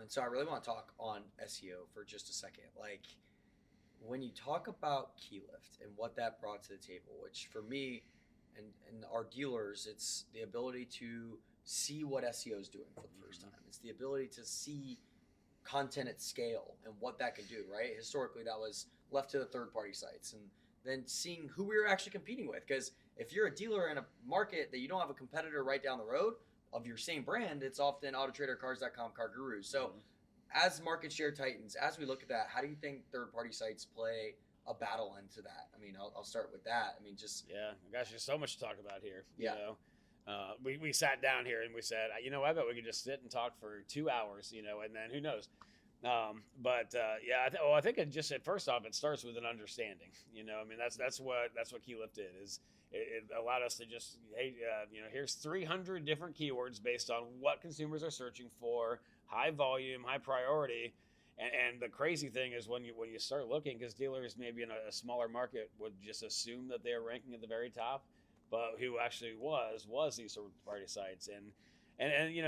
And so I really want to talk on SEO for just a second. Like, when you talk about Keylift and what that brought to the table, which for me and our dealers, it's the ability to see what SEO is doing for the first time. It's the ability to see content at scale and what that can do, right? Historically, that was left to the third-party sites. And then seeing who we were actually competing with. Because if you're a dealer in a market that you don't have a competitor right down the road of your same brand, it's often AutoTrader, Cars.com, Car Gurus. So as market share tightens, as we look at that, how do you think third-party sites play a battle into that? I mean, I'll start with that. I mean, just gosh, there's so much to talk about here. Yeah. You know, we sat down here and we said, I bet we could just sit and talk for 2 hours. And then who knows? I think it just first off, it starts with an understanding. I mean, that's what Keylift did is. It allowed us to just, here's 300 different keywords based on what consumers are searching for, high volume, high priority. And the crazy thing is when you start looking, because dealers maybe in a smaller market would just assume that they're ranking at the very top, but who actually was these third party sites. And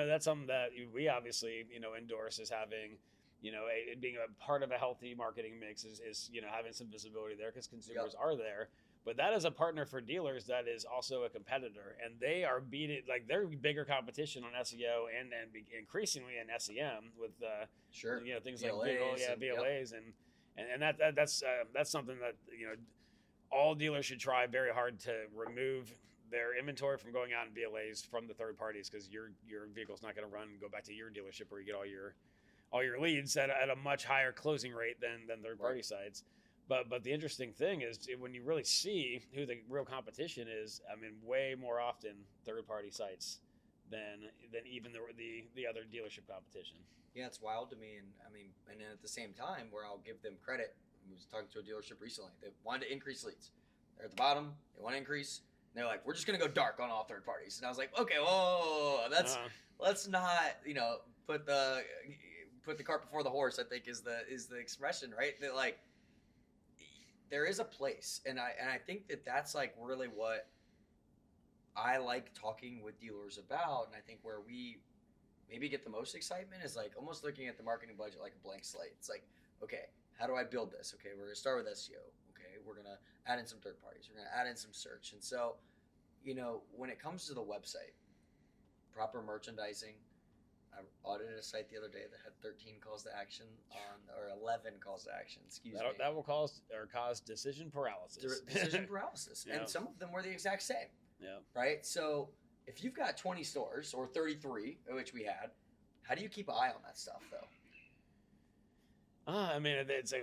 that's something that we obviously, endorse as having, being a part of a healthy marketing mix is having some visibility there because consumers are there. But that is a partner for dealers that is also a competitor, and they are beating they're bigger competition on SEO and increasingly in SEM with things VLAs like Google, VLAs, and that's something that all dealers should try very hard to remove their inventory from going out in VLAs from the third parties because your vehicle's not going to run and go back to your dealership where you get all your leads at a much higher closing rate than third party sites. But the interesting thing is when you really see who the real competition is, I mean, way more often third-party sites than even the other dealership competition. Yeah, it's wild to me, and then at the same time, where I'll give them credit. I was talking to a dealership recently. They wanted to increase leads. They're at the bottom. They want to increase. And they're like, we're just going to go dark on all third parties. And I was like, okay, whoa, let's not put the cart before the horse. I think is the expression, right? That like. There is a place, and I think that's like really what I like talking with dealers about, and I think where we maybe get the most excitement is like almost looking at the marketing budget like a blank slate. It's like, okay, how do I build this? Okay, we're gonna start with SEO. Okay, we're gonna add in some third parties. We're gonna add in some search, and so when it comes to the website, proper merchandising. I audited a site the other day that had 13 calls to action or 11 calls to action. Excuse me. That will cause decision paralysis. Decision paralysis, and some of them were the exact same. Yeah. Right. So if you've got 20 stores or 33, which we had, how do you keep an eye on that stuff though? I mean, it's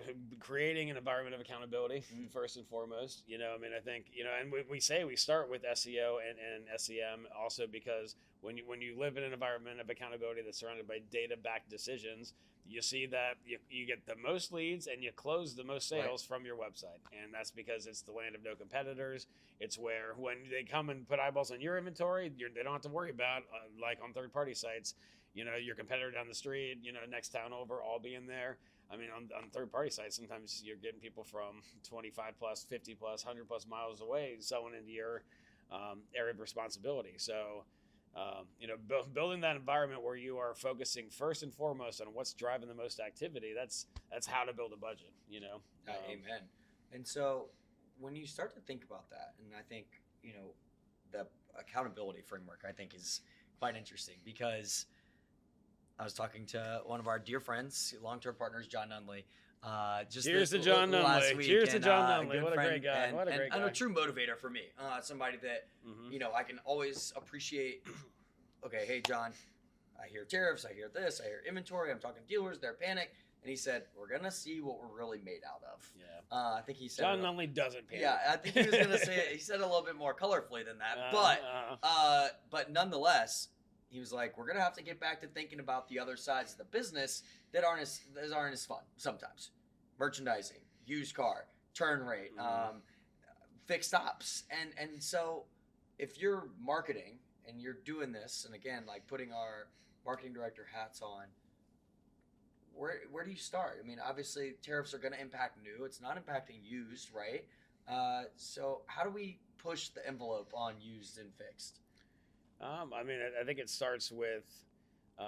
creating an environment of accountability first and foremost. I think, and we say we start with SEO and SEM also because when you live in an environment of accountability that's surrounded by data-backed decisions, you see that you get the most leads and you close the most sales from your website. And that's because it's the land of no competitors. It's where when they come and put eyeballs on your inventory, they don't have to worry about, like on third-party sites, your competitor down the street, next town over, all being there. I mean, on third-party sites, sometimes you're getting people from 25 plus, 50 plus, 100 plus miles away selling into your area of responsibility. So, building that environment where you are focusing first and foremost on what's driving the most activity, that's how to build a budget, Amen. And so when you start to think about that, and I think, the accountability framework, I think is quite interesting because I was talking to one of our dear friends, long-term partners, John Nunley. Cheers to John Nunley. Cheers to John Nunley. What a great guy. And a true motivator for me. Somebody that, I can always appreciate, okay, hey, John, I hear tariffs, I hear this, I hear inventory, I'm talking to dealers, they're panicked. And he said, we're going to see what we're really made out of. Yeah. I think he said John Nunley doesn't panic. Yeah, I think he was going to say it. He said it a little bit more colorfully than that. But nonetheless, he was like, we're going to have to get back to thinking about the other sides of the business that aren't as fun sometimes. Merchandising, used car, turn rate, fixed ops. And so if you're marketing and you're doing this, and again, like putting our marketing director hats on, where do you start? I mean, obviously tariffs are going to impact new. It's not impacting used, right? So how do we push the envelope on used and fixed? I mean, I think it starts with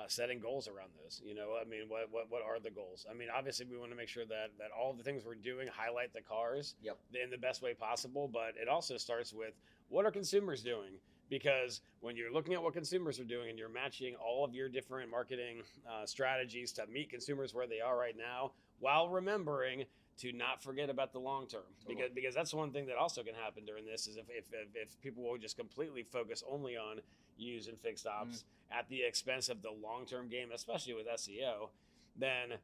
setting goals around those. I mean, what are the goals? I mean, obviously we want to make sure that all the things we're doing highlight the cars in the best way possible, but it also starts with what are consumers doing? Because when you're looking at what consumers are doing and you're matching all of your different marketing strategies to meet consumers where they are right now, while remembering to not forget about the long term, because that's one thing that also can happen during this is if people will just completely focus only on used and fixed ops at the expense of the long term game, especially with SEO, then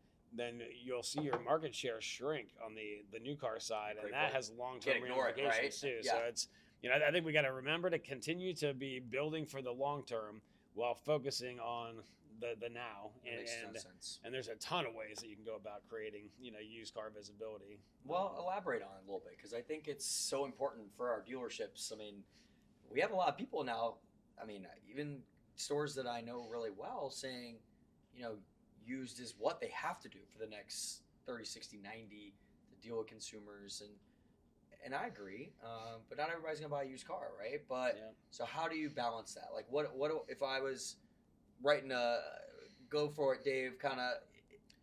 you'll see your market share shrink on the new car side, and that has long term ramifications too. Yeah. So it's I think we got to remember to continue to be building for the long term while focusing on the now, and there's a ton of ways that you can go about creating used car visibility. Well, elaborate on it a little bit, because I think it's so important for our dealerships. I mean, we have a lot of people now, I mean, even stores that I know really well saying, used is what they have to do for the next 30, 60, 90 to deal with consumers, and I agree, but not everybody's gonna buy a used car, right? But so how do you balance that? Like, what if I was writing a go for it, Dave, kind of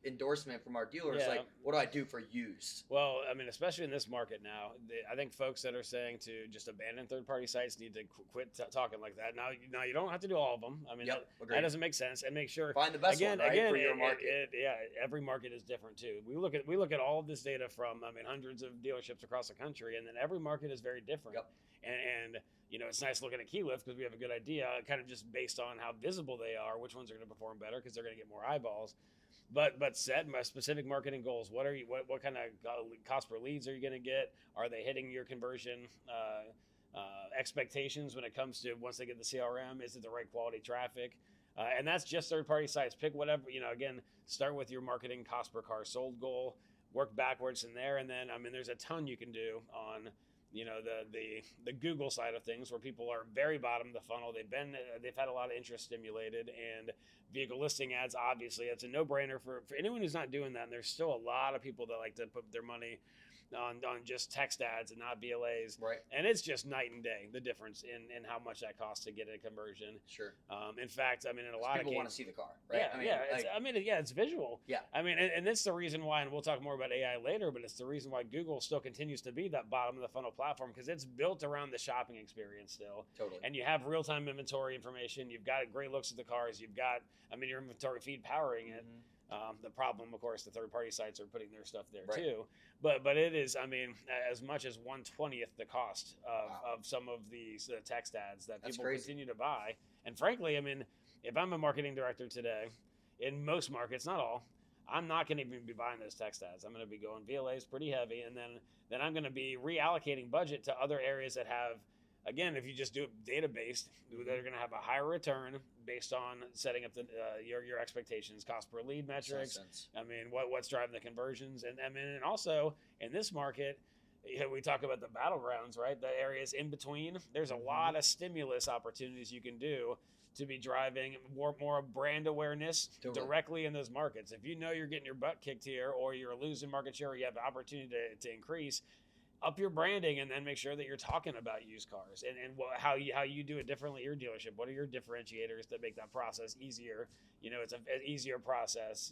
endorsement from our dealers? Like, what do I do for used? Well, I mean, especially in this market now, I think folks that are saying to just abandon third-party sites need to quit talking like that. Now you don't have to do all of them. I mean, that doesn't make sense. And make sure find the best one, right, for your market. Every market is different too. We look at all of this data from hundreds of dealerships across the country, and then every market is very different. And it's nice looking at key lift because we have a good idea, kind of just based on how visible they are, which ones are going to perform better because they're going to get more eyeballs. But set specific marketing goals. What kind of cost per leads are you going to get? Are they hitting your conversion expectations when it comes to once they get the CRM? Is it the right quality traffic? And that's just third-party sites. Pick whatever, again, start with your marketing cost per car sold goal, work backwards from there. And then, there's a ton you can do on the Google side of things, where people are very bottom of the funnel. They've had a lot of interest stimulated, and vehicle listing ads, obviously it's a no-brainer for anyone who's not doing that. And there's still a lot of people that like to put their money on just text ads and not BLAs. Right. And it's just night and day, the difference in how much that costs to get a conversion. Sure. In fact, in a lot of cases, people want to see the car, right? It's visual. Yeah. And that's the reason why, and we'll talk more about AI later, but it's the reason why Google still continues to be that bottom of the funnel platform, because it's built around the shopping experience still. Totally. And you have real-time inventory information. You've got great looks at the cars. You've got, your inventory feed powering it. The problem, of course, the third-party sites are putting their stuff there too. But it is, as much as 1/20th the cost of some of these text ads that people continue to buy. And frankly, if I'm a marketing director today, in most markets, not all, I'm not going to even be buying those text ads. I'm going to be going VLAs pretty heavy, and then I'm going to be reallocating budget to other areas that have, again, if you just do it data-based, they're going to have a higher return based on setting up your expectations, cost per lead metrics. What's driving the conversions, and also in this market, we talk about the battlegrounds, right? The areas in between. There's a lot of stimulus opportunities you can do to be driving more brand awareness directly in those markets. If you're getting your butt kicked here, or you're losing market share, or you have the opportunity to increase, up your branding, and then make sure that you're talking about used cars and how you do it differently at your dealership. What are your differentiators that make that process easier? It's an easier process,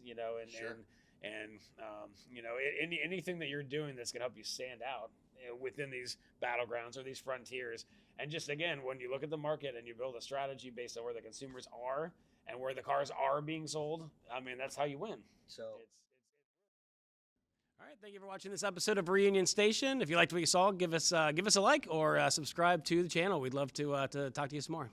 anything that you're doing that's going to help you stand out within these battlegrounds or these frontiers. And just, again, when you look at the market and you build a strategy based on where the consumers are and where the cars are being sold, that's how you win. So all right, thank you for watching this episode of Reunion Station. If you liked what you saw, give us a like or subscribe to the channel. We'd love to talk to you some more.